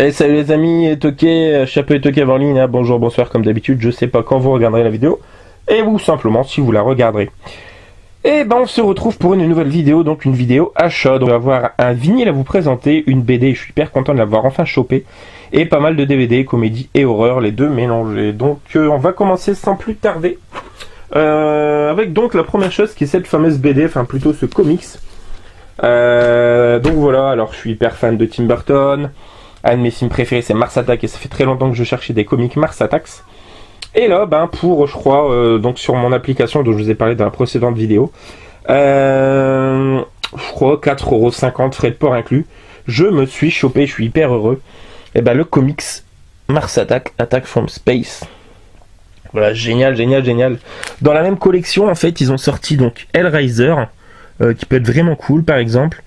Et salut les amis, et Toké, Chapeau et Toké en ligne, hein. Bonjour, bonsoir comme d'habitude, je sais pas quand vous regarderez la vidéo, et ou simplement si vous la regarderez. Et ben on se retrouve pour une nouvelle vidéo, donc une vidéo achat. Donc on va avoir un vinyle à vous présenter, une BD, je suis hyper content de l'avoir enfin chopé, et pas mal de DVD, comédie et horreur, les deux mélangés. Donc on va commencer sans plus tarder, avec donc la première chose qui est cette fameuse BD, enfin plutôt ce comics. Donc voilà, alors je suis hyper fan de Tim Burton. Un de mes films préférés c'est Mars Attacks et ça fait très longtemps que je cherchais des comics Mars Attacks. Et là, ben pour, je crois, donc sur mon application dont je vous ai parlé dans la précédente vidéo, je crois 4,50€ frais de port inclus, je me suis chopé, je suis hyper heureux. Et ben le comics Mars Attack, Attack from Space. Voilà, génial, génial, génial. Dans la même collection, en fait, ils ont sorti donc Hellraiser, qui peut être vraiment cool par exemple,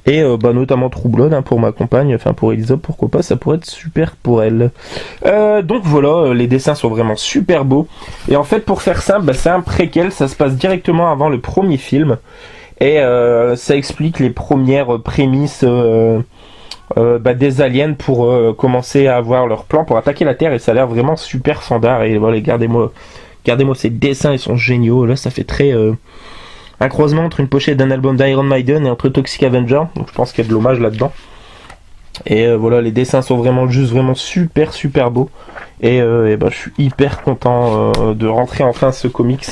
et notamment True Blood, hein, pour ma compagne, enfin pour Elisa, pourquoi pas, ça pourrait être super pour elle. Donc voilà, les dessins sont vraiment super beaux, et en fait pour faire simple, c'est un préquel, ça se passe directement avant le premier film, et ça explique les premières prémices des aliens pour commencer à avoir leur plan pour attaquer la Terre, et ça a l'air vraiment super fandard, et voilà, regardez-moi ces dessins, ils sont géniaux, là ça fait très... un croisement entre une pochette d'un album d'Iron Maiden et entre Toxic Avenger, donc je pense qu'il y a de l'hommage là-dedans. Et voilà, les dessins sont vraiment super beaux. Et je suis hyper content de rentrer enfin ce comics.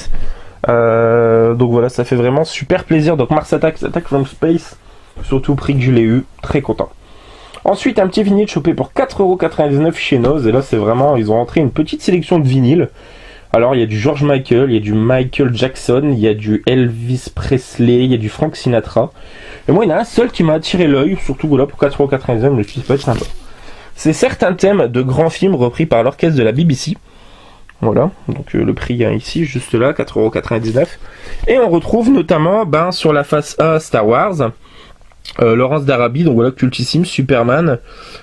Donc voilà, ça fait vraiment super plaisir. Donc Mars Attacks, Attack from Space, surtout prix que je l'ai eu, très content. Ensuite, un petit vinyle chopé pour 4,99€ chez Noz, et là c'est vraiment, ils ont rentré une petite sélection de vinyles. Alors il y a du George Michael, il y a du Michael Jackson, il y a du Elvis Presley, il y a du Frank Sinatra. Et moi il y en a un seul qui m'a attiré l'œil, surtout voilà pour 4,99€, le film peut être sympa. C'est certains thèmes de grands films repris par l'orchestre de la BBC. Voilà, donc le prix ici, juste là, 4,99€. Et on retrouve notamment sur la face A Star Wars, Lawrence d'Arabie, donc voilà, cultissime, Superman,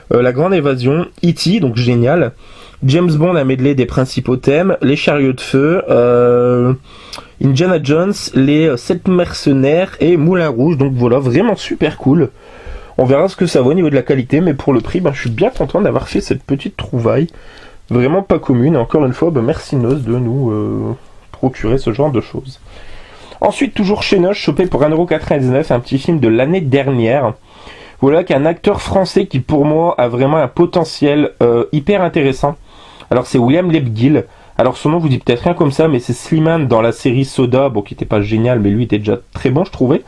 La Grande Évasion, E.T., donc génial. James Bond, un medley des principaux thèmes, les chariots de feu, Indiana Jones, les 7 mercenaires et Moulin Rouge, donc voilà, vraiment super cool. On verra ce que ça vaut au niveau de la qualité, mais pour le prix, je suis bien content d'avoir fait cette petite trouvaille, vraiment pas commune, et encore une fois, merci Noz de nous procurer ce genre de choses. Ensuite, toujours chez Noz, chopé pour 1,99€, un petit film de l'année dernière. Voilà, qu'un acteur français qui pour moi a vraiment un potentiel hyper intéressant. Alors c'est William Lebguil. Alors son nom vous dit peut-être rien comme ça, mais c'est Slimane dans la série Soda, bon qui était pas génial, mais lui était déjà très bon je trouvais.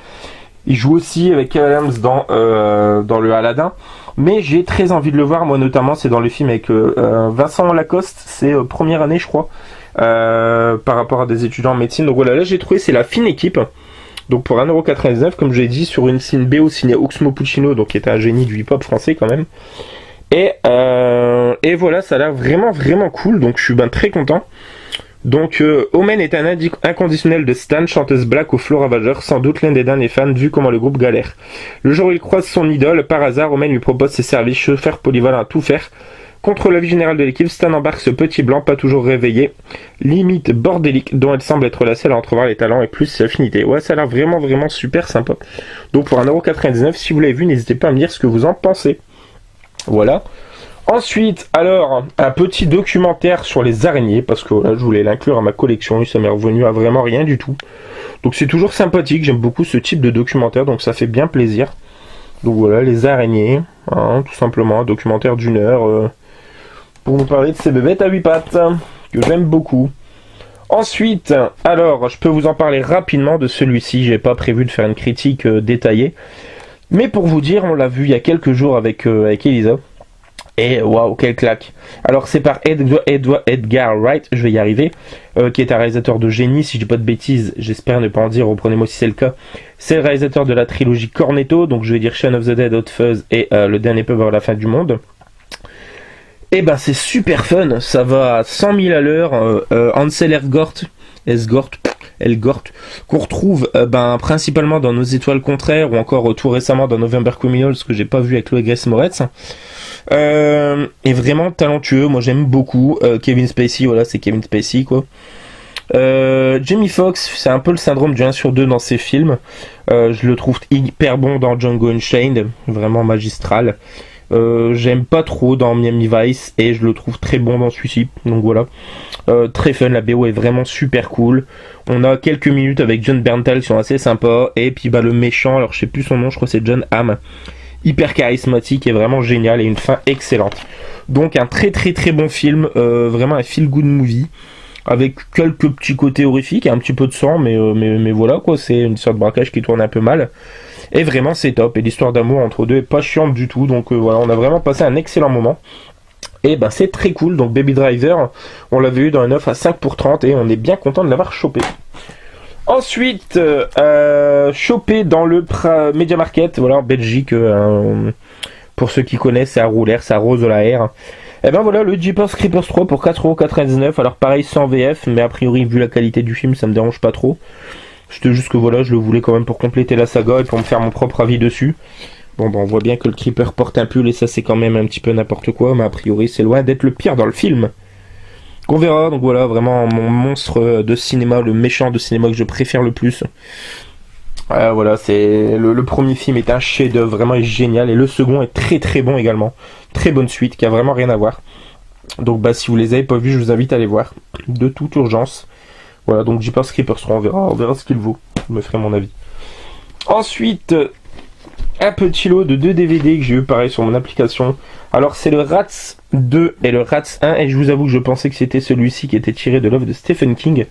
Il joue aussi avec Kev Adams dans le Aladdin, mais j'ai très envie de le voir, moi notamment c'est dans le film avec Vincent Lacoste, c'est première année je crois, par rapport à des étudiants en médecine. Donc voilà, là j'ai trouvé c'est La Fine Équipe. Donc pour 1,99€, comme je l'ai dit, sur une scène BO signée Oxmo Puccino, donc qui était un génie du hip-hop français quand même. Et voilà, ça a l'air vraiment cool, donc je suis très content. Donc Omen est un inconditionnel de Stan, chanteuse black au flow ravageur, sans doute l'un des derniers fans vu comment le groupe galère. Le jour où il croise son idole, par hasard, Omen lui propose ses services, chauffeur polyvalent à tout faire. Contre l'avis général de l'équipe, Stan embarque ce petit blanc pas toujours réveillé, limite bordélique, dont elle semble être la seule à entrevoir les talents et plus ses affinités. Ouais, ça a l'air vraiment super sympa. Donc pour 1,99€, si vous l'avez vu, n'hésitez pas à me dire ce que vous en pensez. Voilà. Ensuite, alors, un petit documentaire sur les araignées, parce que là, je voulais l'inclure à ma collection, et ça m'est revenu à vraiment rien du tout. Donc c'est toujours sympathique, j'aime beaucoup ce type de documentaire, donc ça fait bien plaisir. Donc voilà, les araignées, hein, tout simplement, un documentaire d'1 heure, pour vous parler de ces bébêtes à 8 pattes, que j'aime beaucoup. Ensuite, alors, je peux vous en parler rapidement de celui-ci, j'ai pas prévu de faire une critique détaillée, mais pour vous dire, on l'a vu il y a quelques jours avec Elisa, et waouh, quelle claque. Alors c'est par Edgar Wright, je vais y arriver, qui est un réalisateur de génie, si je dis pas de bêtises, j'espère ne pas en dire, reprenez-moi si c'est le cas. C'est le réalisateur de la trilogie Cornetto, donc je vais dire Shaun of the Dead, Hot Fuzz et Le Dernier Peuple à la fin du monde. Et c'est super fun, ça va à 100 000 à l'heure. Ansel Elgort, qu'on retrouve principalement dans Nos Étoiles Contraires, ou encore tout récemment dans November Criminals, que j'ai pas vu avec Chloé Grace Moretz. Est vraiment talentueux, moi j'aime beaucoup. Kevin Spacey, voilà, c'est Kevin Spacey quoi. Jamie Foxx, c'est un peu le syndrome du 1 sur 2 dans ses films. Je le trouve hyper bon dans Django Unchained, vraiment magistral. J'aime pas trop dans Miami Vice et je le trouve très bon dans celui-ci. Donc voilà, très fun, la BO est vraiment super cool. On a quelques minutes avec John Bernthal qui sont assez sympas. Et puis bah le méchant, alors je sais plus son nom, je crois que c'est John Hamm. Hyper charismatique et vraiment génial et une fin excellente. Donc un très très très bon film, vraiment un feel good movie. Avec quelques petits côtés horrifiques et un petit peu de sang, mais voilà quoi, c'est une sorte de braquage qui tourne un peu mal. Et vraiment c'est top, et l'histoire d'amour entre deux est pas chiante du tout, donc voilà, on a vraiment passé un excellent moment. Et ben c'est très cool, donc Baby Driver, on l'avait eu dans un offre à 5 pour 30 et on est bien content de l'avoir chopé. Ensuite, chopé dans le Media Market, voilà en Belgique, pour ceux qui connaissent, c'est à Roulers, c'est à Rose-de-la-R. Et ben voilà, le Jeepers Creepers 3 pour 4,99€, alors pareil sans VF, mais a priori vu la qualité du film ça me dérange pas trop. C'était juste que voilà, je le voulais quand même pour compléter la saga et pour me faire mon propre avis dessus. Bon ben on voit bien que le Creeper porte un pull et ça c'est quand même un petit peu n'importe quoi, mais a priori c'est loin d'être le pire dans le film. On verra, donc voilà, vraiment mon monstre de cinéma, le méchant de cinéma que je préfère le plus. Voilà, c'est le premier film est un chef-d'œuvre, vraiment génial, et le second est très très bon également. Très bonne suite, qui a vraiment rien à voir. Donc bah si vous les avez pas vus, je vous invite à les voir, de toute urgence. Voilà, donc Jeepers Creepers 3, on verra ce qu'il vaut, je me ferai mon avis. Ensuite, un petit lot de 2 DVD que j'ai eu pareil sur mon application. Alors c'est le Rats 2 et le Rats 1, et je vous avoue que je pensais que c'était celui-ci qui était tiré de l'œuvre de Stephen King.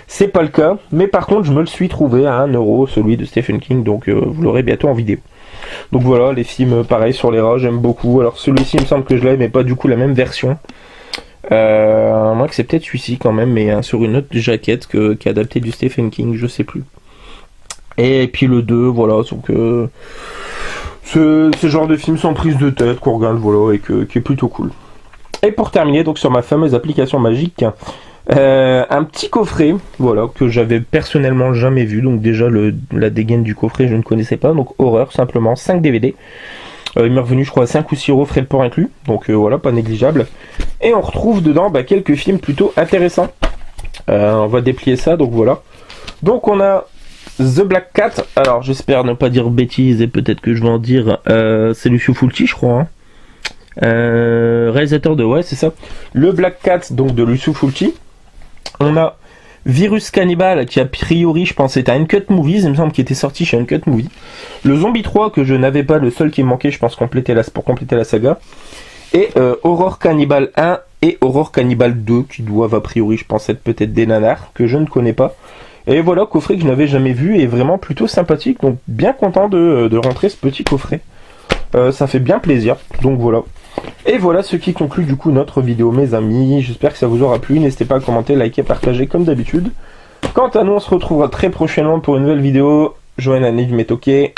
C'est pas le cas, mais par contre je me le suis trouvé à 1€, celui de Stephen King, donc vous l'aurez bientôt en vidéo. Donc voilà, les films pareil sur les rats, j'aime beaucoup. Alors celui-ci il me semble que je l'ai, mais pas du coup la même version. Moi que c'est peut-être celui-ci quand même, mais sur une autre jaquette qui est adaptée du Stephen King, je sais plus. Et puis le 2, voilà, donc ce genre de film sans prise de tête qu'on regarde, voilà, et qui est plutôt cool. Et pour terminer, donc sur ma fameuse application magique, un petit coffret, voilà, que j'avais personnellement jamais vu, donc déjà la dégaine du coffret je ne connaissais pas, donc horreur simplement, 5 DVD. Il m'est revenu je crois 5 ou 6€ frais de port inclus, donc voilà, pas négligeable. Et on retrouve dedans quelques films plutôt intéressants. On va déplier ça, donc voilà. Donc on a The Black Cat, alors j'espère ne pas dire bêtises et peut-être que je vais en dire, c'est Lucio Fulci je crois, hein. Réalisateur de, ouais c'est ça, le Black Cat donc de Lucio Fulci. On a Virus Cannibal qui a priori je pense était à Uncut Movies, il me semble qu'il était sorti chez Uncut Movies. Le Zombie 3 que je n'avais pas, le seul qui me manquait je pense pour compléter la saga. Et Horror Cannibal 1 et Horror Cannibal 2 qui doivent a priori je pense être peut-être des nanars que je ne connais pas. Et voilà, coffret que je n'avais jamais vu et vraiment plutôt sympathique, donc bien content de rentrer ce petit coffret. Ça fait bien plaisir, donc voilà. Et voilà ce qui conclut du coup notre vidéo mes amis, j'espère que ça vous aura plu, n'hésitez pas à commenter, liker, partager comme d'habitude. Quant à nous, on se retrouvera très prochainement pour une nouvelle vidéo. Joanne Annick Metoke,